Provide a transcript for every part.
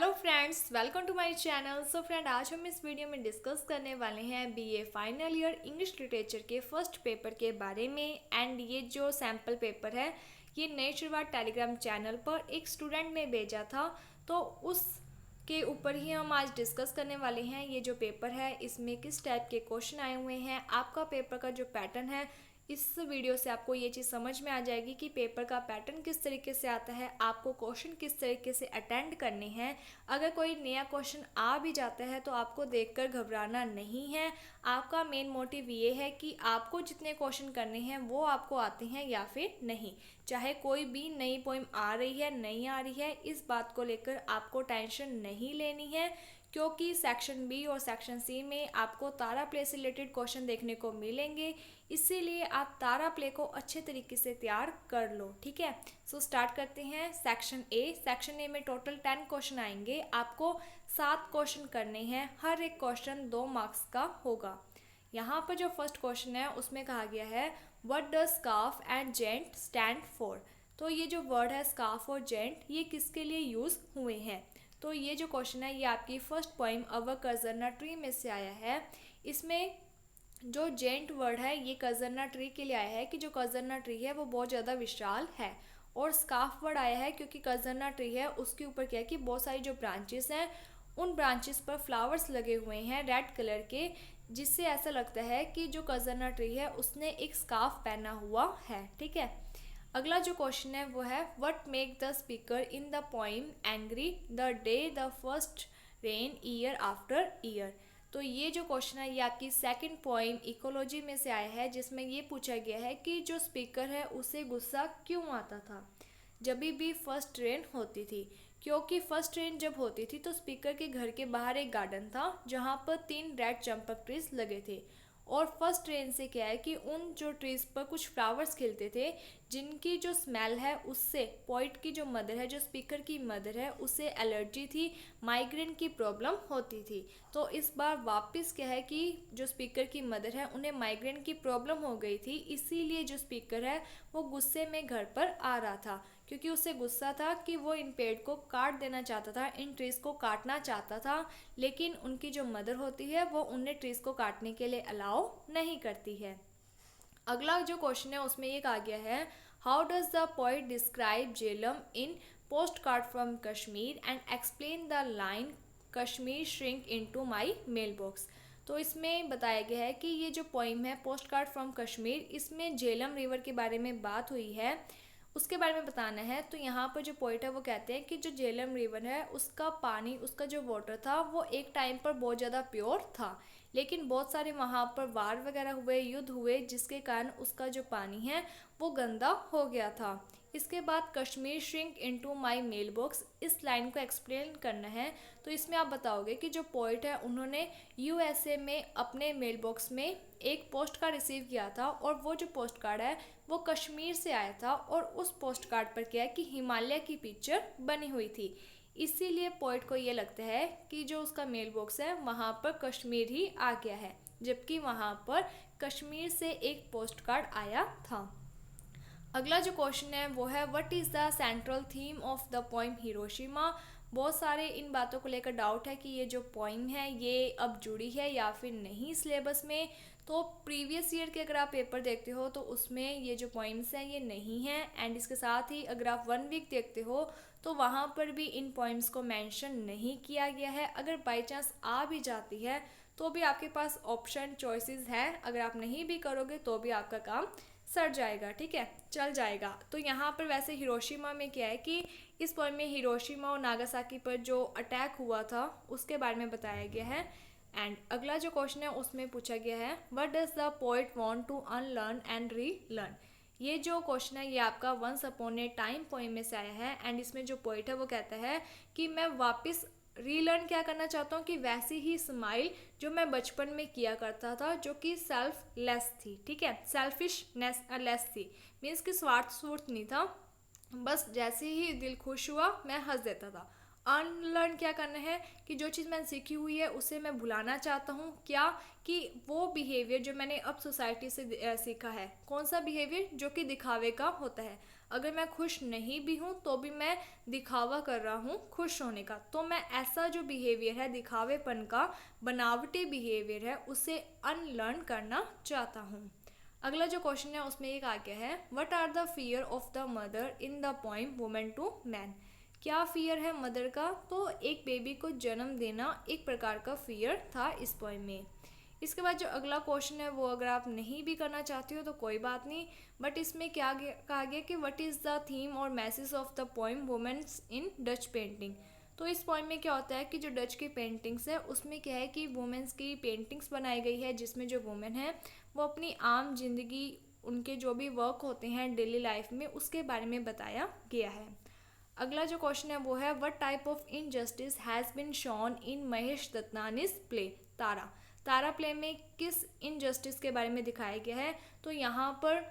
Hello friends, welcome to my channel. So friend, आज हम इस वीडियो में डिस्कस करने वाले हैं BA final year English literature के फर्स्ट पेपर के बारे में। एंड ये जो सैम्पल पेपर है ये नेचरवाद टेलीग्राम चैनल पर एक स्टूडेंट ने भेजा था, तो उस के ऊपर ही हम आज डिस्कस करने वाले हैं। ये जो पेपर है इसमें किस टाइप के क्वेश्चन आए हुए हैं, आपका पेपर का जो पैटर्न है, इस वीडियो से आपको ये चीज़ समझ में आ जाएगी कि पेपर का पैटर्न किस तरीके से आता है, आपको क्वेश्चन किस तरीके से अटेंड करने हैं। अगर कोई नया क्वेश्चन आ भी जाता है तो आपको देखकर घबराना नहीं है। आपका मेन मोटिव ये है कि आपको जितने क्वेश्चन करने हैं वो आपको आते हैं या फिर नहीं। चाहे कोई भी नई पोइम आ रही है नहीं आ रही है, इस बात को लेकर आपको टेंशन नहीं लेनी है, क्योंकि सेक्शन बी और सेक्शन सी में आपको तारा प्ले से रिलेटेड क्वेश्चन देखने को मिलेंगे। इसीलिए आप तारा प्ले को अच्छे तरीके से तैयार कर लो। ठीक है, सो स्टार्ट करते हैं। सेक्शन ए में टोटल 10 क्वेश्चन आएंगे। आपको 7 क्वेश्चन करने हैं, हर एक क्वेश्चन 2 मार्क्स का होगा। यहाँ पर जो फर्स्ट क्वेश्चन है उसमें कहा गया है what does scarf and gent stand for. तो ये जो वर्ड है स्कार्फ और जेंट, ये किसके लिए यूज़ हुए हैं। तो ये जो क्वेश्चन है ये आपकी फर्स्ट पोइम अवर कजरना ट्री में से आया है। इसमें जो जेंट वर्ड है ये कजरना ट्री के लिए आया है कि जो कजरना ट्री है वो बहुत ज़्यादा विशाल है। और स्कार्फ वर्ड आया है क्योंकि कजरना ट्री है उसके ऊपर क्या है कि बहुत सारी जो ब्रांचेस हैं उन ब्रांचेस पर फ्लावर्स लगे हुए हैं रेड कलर के, जिससे ऐसा लगता है कि जो कजरना ट्री है उसने एक स्कार्फ पहना हुआ है। ठीक है, अगला जो क्वेश्चन है वो है what make the speaker in the poem angry the day the first rain year after year. तो ये जो क्वेश्चन है ये आपकी सेकंड पोइम इकोलॉजी में से आया है, जिसमें ये पूछा गया है कि जो स्पीकर है उसे गुस्सा क्यों आता था जब भी फर्स्ट रेन होती थी। क्योंकि फर्स्ट रेन जब होती थी तो स्पीकर के घर के बाहर एक गार्डन था जहाँ पर 3 रेड चंपक ट्रीज लगे थे। और फर्स्ट रेन से क्या है कि उन जो ट्रीज पर कुछ फ्लावर्स खिलते थे जिनकी जो स्मेल है उससे पोइट की जो मदर है, जो स्पीकर की मदर है, उसे एलर्जी थी, माइग्रेन की प्रॉब्लम होती थी। तो इस बार वापस क्या है कि जो स्पीकर की मदर है उन्हें माइग्रेन की प्रॉब्लम हो गई थी, इसीलिए जो स्पीकर है वो गुस्से में घर पर आ रहा था, क्योंकि उसे गुस्सा था कि वो इन पेड़ को काट देना चाहता था, इन ट्रीज को काटना चाहता था, लेकिन उनकी जो मदर होती है वो उन्हें ट्रीज को काटने के लिए अलाउ नहीं करती है। अगला जो क्वेश्चन है उसमें ये कहा गया है how does the poet describe Jhelum in postcard from Kashmir and explain the line Kashmir shrink into my mailbox. तो इसमें बताया गया है कि ये जो पोइम है पोस्ट कार्ड फ्रॉम कश्मीर, इसमें झेलम रिवर के बारे में बात हुई है, उसके बारे में बताना है। तो यहाँ पर जो पोइट है वो कहते हैं कि जो झेलम रिवर है उसका पानी, उसका जो वाटर था वो एक टाइम पर बहुत ज़्यादा प्योर था, लेकिन बहुत सारे वहाँ पर वार वगैरह हुए, युद्ध हुए, जिसके कारण उसका जो पानी है वो गंदा हो गया था। इसके बाद Kashmir shrink into my mailbox, इस लाइन को एक्सप्लेन करना है। तो इसमें आप बताओगे कि जो पोइट है उन्होंने यूएसए में अपने मेल बॉक्स में एक पोस्ट कार्ड रिसीव किया था, और वो जो पोस्ट कार्ड है वो कश्मीर से आया था, और उस पोस्ट कार्ड पर क्या है कि हिमालय की पिक्चर बनी हुई थी। इसीलिए पोइट को ये लगता है कि जो उसका मेल बॉक्स है वहाँ पर कश्मीर ही आ गया है, जबकि वहाँ पर कश्मीर से एक पोस्ट कार्ड आया था। अगला जो क्वेश्चन है वो है what is the central theme of the poem Hiroshima. बहुत सारे इन बातों को लेकर डाउट है कि ये जो पोइम है ये अब जुड़ी है या फिर नहीं सिलेबस में। तो प्रीवियस ईयर के अगर आप पेपर देखते हो तो उसमें ये जो पोइम्स हैं ये नहीं हैं, एंड इसके साथ ही अगर आप 1 वीक देखते हो तो वहाँ पर भी इन पोइम्स को मेंशन नहीं किया गया है। अगर बाई चांस आ भी जाती है तो भी आपके पास ऑप्शन चॉइसेस हैं, अगर आप नहीं भी करोगे तो भी आपका काम सर जाएगा। ठीक है, चल जाएगा। तो यहाँ पर वैसे हिरोशिमा में क्या है कि इस पोइम में हिरोशिमा और नागासाकी पर जो अटैक हुआ था उसके बारे में बताया गया है। एंड अगला जो क्वेश्चन है उसमें पूछा गया है what does the poet want to unlearn and relearn. ये जो क्वेश्चन है ये आपका once upon a time poem में से आया है, एंड इसमें जो पोइट है वो कहता है कि मैं वापस रीलर्न क्या करना चाहता हूँ कि वैसी ही स्माइल जो मैं बचपन में किया करता था, जो कि सेल्फ लेस थी। ठीक है, सेल्फिशनेस लेस थी, मीन्स कि स्वार्थ नहीं था, बस जैसे ही दिल खुश हुआ मैं हंस देता था। अनलर्न क्या करना है कि जो चीज़ मैंने सीखी हुई है उसे मैं भुलाना चाहता हूँ, क्या कि वो बिहेवियर जो मैंने अब सोसाइटी से सीखा है, कौन सा बिहेवियर जो कि दिखावे का होता है। अगर मैं खुश नहीं भी हूँ तो भी मैं दिखावा कर रहा हूँ खुश होने का, तो मैं ऐसा जो बिहेवियर है दिखावेपन का, बनावटी बिहेवियर है, उसे अनलर्न करना चाहता हूँ। अगला जो क्वेश्चन है उसमें एक आ गया है, what are the fear of the mother in the poem women to man. क्या फियर है मदर का, तो एक बेबी को जन्म देना एक प्रकार का फियर था इस पोइम में। इसके बाद जो अगला क्वेश्चन है वो अगर आप नहीं भी करना चाहते हो तो कोई बात नहीं, बट इसमें क्या कहा गया कि व्हाट इज़ द थीम और message of the poem women's in Dutch painting. तो इस पोइम में क्या होता है कि जो डच की पेंटिंग्स है उसमें क्या है कि वुमेन्स की पेंटिंग्स बनाई गई है, जिसमें जो वुमेन है वो अपनी आम जिंदगी, उनके जो भी वर्क होते हैं डेली लाइफ में, उसके बारे में बताया गया है। अगला जो क्वेश्चन है वो है, what type of injustice has been shown in Mahesh Dattani's play Tara. Tara play में किस इनजस्टिस के बारे में दिखाया गया है, तो यहाँ पर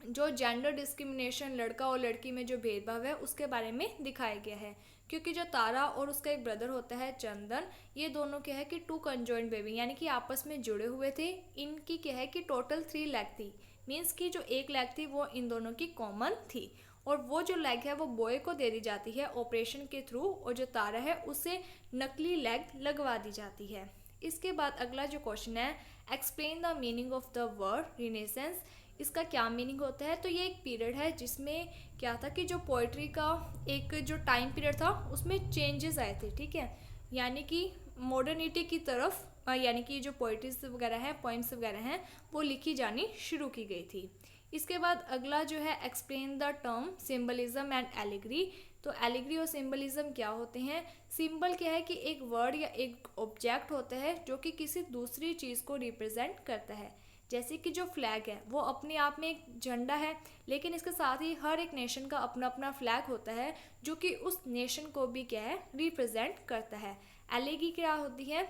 जो जेंडर डिस्क्रिमिनेशन, लड़का और लड़की में जो भेदभाव है उसके बारे में दिखाया गया है। क्योंकि जो तारा और उसका एक ब्रदर होता है चंदन, ये दोनों क्या है कि टू कंजॉइंट बेबी, यानी कि आपस में जुड़े हुए थे। इनकी क्या है कि टोटल 3 लेग थी, मीन्स कि जो एक लेग थी वो इन दोनों की कॉमन थी, और वो जो लेग है वो बॉय को दे दी जाती है ऑपरेशन के थ्रू, और जो तारा है उसे नकली लेग लगवा दी जाती है। इसके बाद अगला जो क्वेश्चन है, explain the meaning of the word renaissance. इसका क्या मीनिंग होता है, तो ये एक पीरियड है जिसमें क्या था कि जो पोइट्री का एक जो टाइम पीरियड था उसमें चेंजेस आए थे, ठीक है, यानी कि मॉडर्निटी की तरफ, यानी कि जो पोइट्रीज वगैरह हैं, पोइम्स वगैरह हैं, वो लिखी जानी शुरू की गई थी। इसके बाद अगला जो है, explain the term symbolism and allegory. तो एलिग्री और सिंबलिज्म क्या होते हैं। सिंबल क्या है कि एक वर्ड या एक ऑब्जेक्ट होता है जो कि किसी दूसरी चीज़ को रिप्रेजेंट करता है। जैसे कि जो फ्लैग है वो अपने आप में एक झंडा है, लेकिन इसके साथ ही हर एक नेशन का अपना अपना फ्लैग होता है जो कि उस नेशन को भी क्या है रिप्रेजेंट करता है। एलिग्री क्या होती है,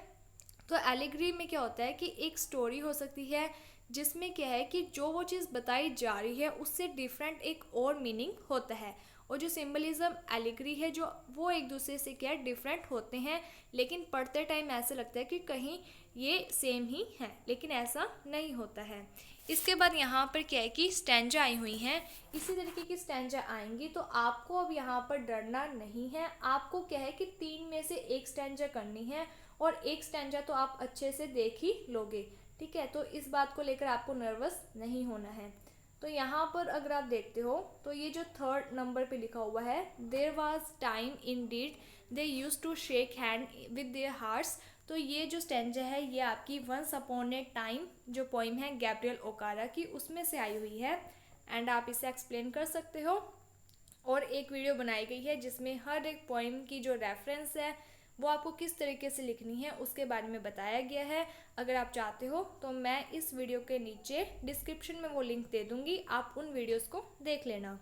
तो एलिग्री में क्या होता है कि एक स्टोरी हो सकती है जिसमें क्या है कि जो वो चीज़ बताई जा रही है उससे डिफरेंट एक और मीनिंग होता है, और जो सिंबलिज्म एलिग्री है जो वो एक दूसरे से क्या डिफरेंट होते हैं, लेकिन पढ़ते टाइम ऐसे लगता है कि कहीं ये सेम ही है, लेकिन ऐसा नहीं होता है। इसके बाद यहाँ पर क्या है कि स्टैंजा आई हुई हैं, इसी तरीके की स्टैंजा आएंगी, तो आपको अब यहाँ पर डरना नहीं है। आपको क्या है कि 3 में से एक स्टैंजा करनी है, और एक स्टैंजा तो आप अच्छे से देख ही लोगे, ठीक है, तो इस बात को लेकर आपको नर्वस नहीं होना है। तो यहाँ पर अगर आप देखते हो तो ये जो 3rd नंबर पे लिखा हुआ है, there was time indeed they used to shake hand with their hearts. तो ये जो स्टैंजा है ये आपकी वंस अपॉन ए टाइम जो पोइम है गैब्रियल ओकारा की, उसमें से आई हुई है, एंड आप इसे एक्सप्लेन कर सकते हो। और एक वीडियो बनाई गई है जिसमें हर एक पोइम की जो रेफरेंस है वो आपको किस तरीके से लिखनी है उसके बारे में बताया गया है। अगर आप चाहते हो तो मैं इस वीडियो के नीचे डिस्क्रिप्शन में वो लिंक दे दूँगी, आप उन वीडियोस को देख लेना।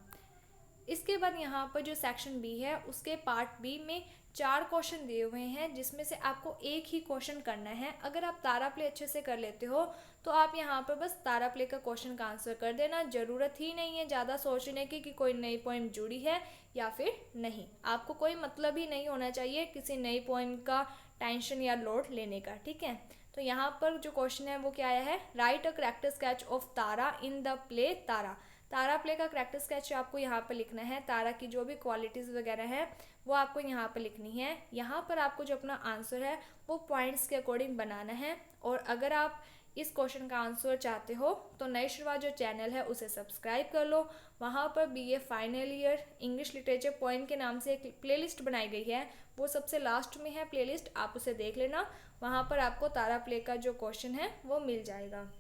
इसके बाद यहाँ पर जो सेक्शन बी है उसके पार्ट बी में 4 क्वेश्चन दिए हुए हैं, जिसमें से आपको एक ही क्वेश्चन करना है। अगर आप तारा प्ले अच्छे से कर लेते हो तो आप यहाँ पर बस तारा प्ले का क्वेश्चन का आंसर कर देना, ज़रूरत ही नहीं है ज़्यादा सोचने की कि कोई नई पोइम जुड़ी है या फिर नहीं। आपको कोई मतलब ही नहीं होना चाहिए किसी नई पोइम का टेंशन या लोड लेने का, ठीक है। तो यहाँ पर जो क्वेश्चन है वो क्या आया है, right a character sketch of Tara in the play Tara. Tara play का कैरेक्टर स्केच आपको यहाँ पर लिखना है, तारा की जो भी क्वालिटीज़ वगैरह हैं वो आपको यहाँ पर लिखनी है। यहाँ पर आपको जो अपना आंसर है वो पॉइंट्स के अकॉर्डिंग बनाना है। और अगर आप इस क्वेश्चन का आंसर चाहते हो तो नई शुरुआत जो चैनल है उसे सब्सक्राइब कर लो। वहाँ पर BA final year English literature poem के नाम से एक प्लेलिस्ट बनाई गई है, वो सबसे लास्ट में है प्लेलिस्ट, आप उसे देख लेना। वहाँ पर आपको तारा प्ले का जो क्वेश्चन है वो मिल जाएगा।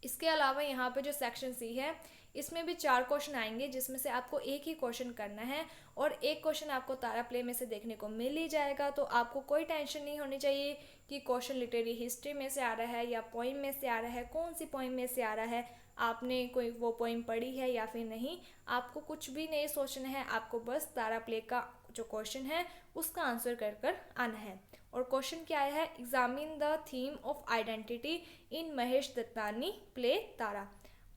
इसके अलावा यहाँ पे जो सेक्शन सी है इसमें भी 4 क्वेश्चन आएंगे, जिसमें से आपको एक ही क्वेश्चन करना है, और एक क्वेश्चन आपको तारा प्ले में से देखने को मिल ही जाएगा। तो आपको कोई टेंशन नहीं होनी चाहिए कि क्वेश्चन लिटरेरी हिस्ट्री में से आ रहा है या पोइम में से आ रहा है, कौन सी पोइम में से आ रहा है, आपने कोई वो पोइम पढ़ी है या फिर नहीं। आपको कुछ भी नहीं सोचना है, आपको बस तारा प्ले का जो क्वेश्चन है उसका आंसर कर आना है। और क्वेश्चन क्या आया है, examine the theme of identity in Mahesh Dattani play Tara.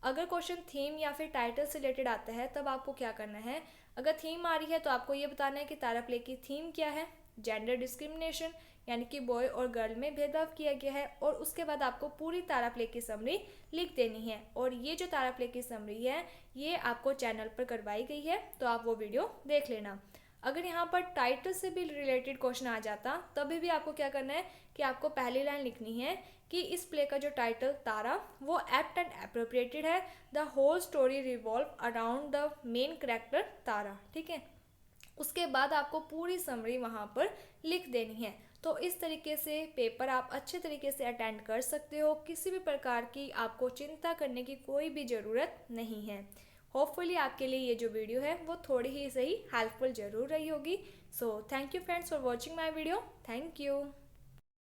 अगर क्वेश्चन थीम या फिर टाइटल से रिलेटेड आता है तब आपको क्या करना है, अगर थीम आ रही है तो आपको ये बताना है कि तारा प्ले की थीम क्या है। जेंडर डिस्क्रिमिनेशन यानी कि बॉय और गर्ल में भेदभाव किया गया है, और उसके बाद आपको पूरी तारा प्ले की समरी लिख देनी है। और ये जो तारा प्ले की समरी है ये आपको चैनल पर करवाई गई है, तो आप वो वीडियो देख लेना। अगर यहाँ पर टाइटल से भी रिलेटेड क्वेश्चन आ जाता तभी भी आपको क्या करना है कि आपको पहली लाइन लिखनी है कि इस प्ले का जो टाइटल तारा वो एप्ट एंड एप्रोप्रिएटेड है, the whole story revolve around the main character Tara. ठीक है, उसके बाद आपको पूरी समरी वहाँ पर लिख देनी है। तो इस तरीके से पेपर आप अच्छे तरीके से अटेंड कर सकते हो, किसी भी प्रकार की आपको चिंता करने की कोई भी ज़रूरत नहीं है। होपफुली आपके लिए ये जो वीडियो है वो थोड़ी ही सही हेल्पफुल ज़रूर रही होगी। So thank you friends for watching my video. Thank you.